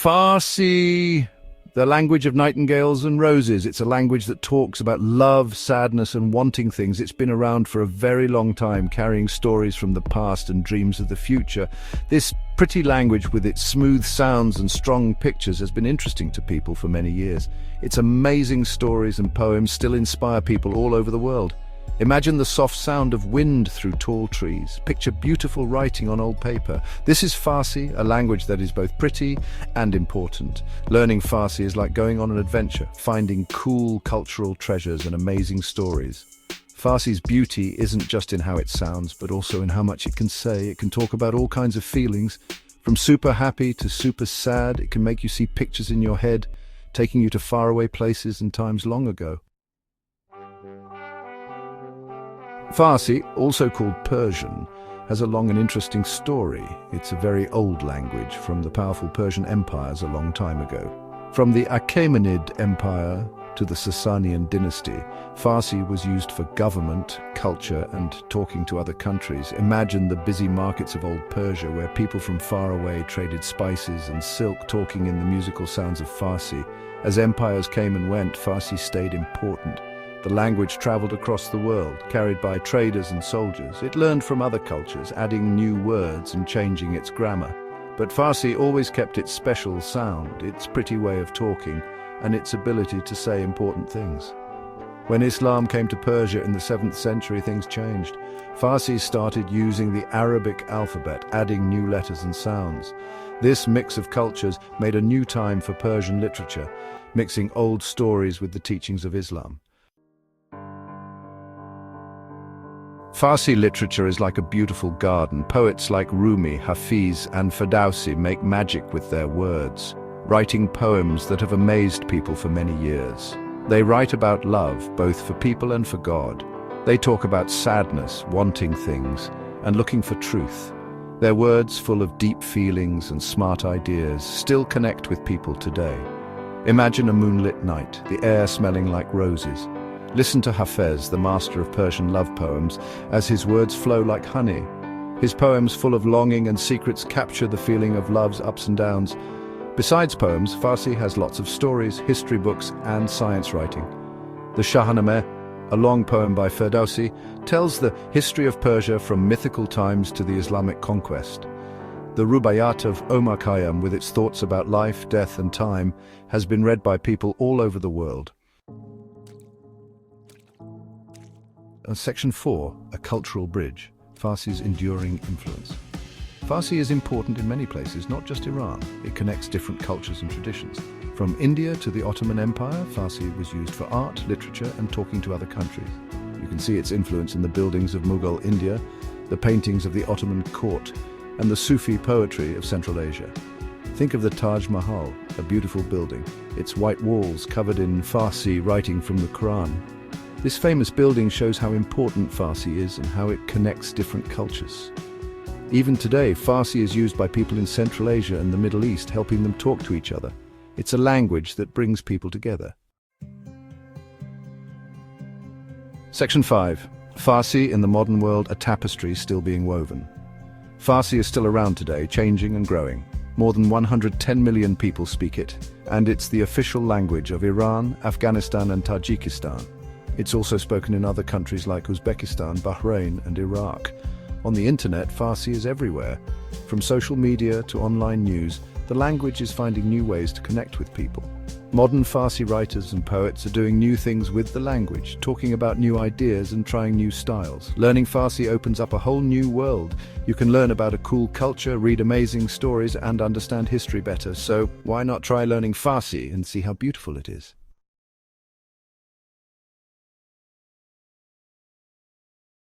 Farsi, the language of nightingales and roses. It's a language that talks about love, sadness, and wanting things. It's been around for a very long time, carrying stories from the past and dreams of the future. This pretty language, with its smooth sounds and strong pictures, has been interesting to people for many years. Its amazing stories and poems still inspire people all over the world. Imagine the soft sound of wind through tall trees. Picture beautiful writing on old paper. This is Farsi, a language that is both pretty and important. Learning Farsi is like going on an adventure, finding cool cultural treasures and amazing stories. Farsi's beauty isn't just in how it sounds, but also in how much it can say. It can talk about all kinds of feelings, from super happy to super sad. It can make you see pictures in your head, taking you to faraway places and times long ago. Farsi, also called Persian, has a long and interesting story. It's a very old language from the powerful Persian empires a long time ago. From the Achaemenid Empire to the Sasanian dynasty, Farsi was used for government, culture, and talking to other countries. Imagine the busy markets of old Persia, where people from far away traded spices and silk, talking in the musical sounds of Farsi. As empires came and went, Farsi stayed important. The language traveled across the world, carried by traders and soldiers. It learned from other cultures, adding new words and changing its grammar. But Farsi always kept its special sound, its pretty way of talking, and its ability to say important things. When Islam came to Persia in the 7th century, things changed. Farsi started using the Arabic alphabet, adding new letters and sounds. This mix of cultures made a new time for Persian literature, mixing old stories with the teachings of Islam. Farsi literature is like a beautiful garden. Poets like Rumi, Hafiz, and Ferdowsi make magic with their words, writing poems that have amazed people for many years. They write about love, both for people and for God. They talk about sadness, wanting things, and looking for truth. Their words, full of deep feelings and smart ideas, still connect with people today. Imagine a moonlit night, the air smelling like roses. Listen to Hafez, the master of Persian love poems, as his words flow like honey. His poems, full of longing and secrets, capture the feeling of love's ups and downs. Besides poems, Farsi has lots of stories, history books, and science writing. The Shahnameh, a long poem by Ferdowsi, tells the history of Persia from mythical times to the Islamic conquest. The Rubaiyat of Omar Khayyam, with its thoughts about life, death, and time, has been read by people all over the world. Section 4, a cultural bridge, Farsi's enduring influence. Farsi is important in many places, not just Iran. It connects different cultures and traditions. From India to the Ottoman Empire, Farsi was used for art, literature, and talking to other countries. You can see its influence in the buildings of Mughal India, the paintings of the Ottoman court, and the Sufi poetry of Central Asia. Think of the Taj Mahal, a beautiful building, its white walls covered in Farsi writing from the Quran. This famous building shows how important Farsi is and how it connects different cultures. Even today, Farsi is used by people in Central Asia and the Middle East, helping them talk to each other. It's a language that brings people together. Section 5. Farsi in the modern world, a tapestry still being woven. Farsi is still around today, changing and growing. More than 110 million people speak it, and it's the official language of Iran, Afghanistan, and Tajikistan. It's also spoken in other countries like Uzbekistan, Bahrain, and Iraq. On the internet, Farsi is everywhere. From social media to online news, the language is finding new ways to connect with people. Modern Farsi writers and poets are doing new things with the language, talking about new ideas and trying new styles. Learning Farsi opens up a whole new world. You can learn about a cool culture, read amazing stories, and understand history better. So why not try learning Farsi and see how beautiful it is?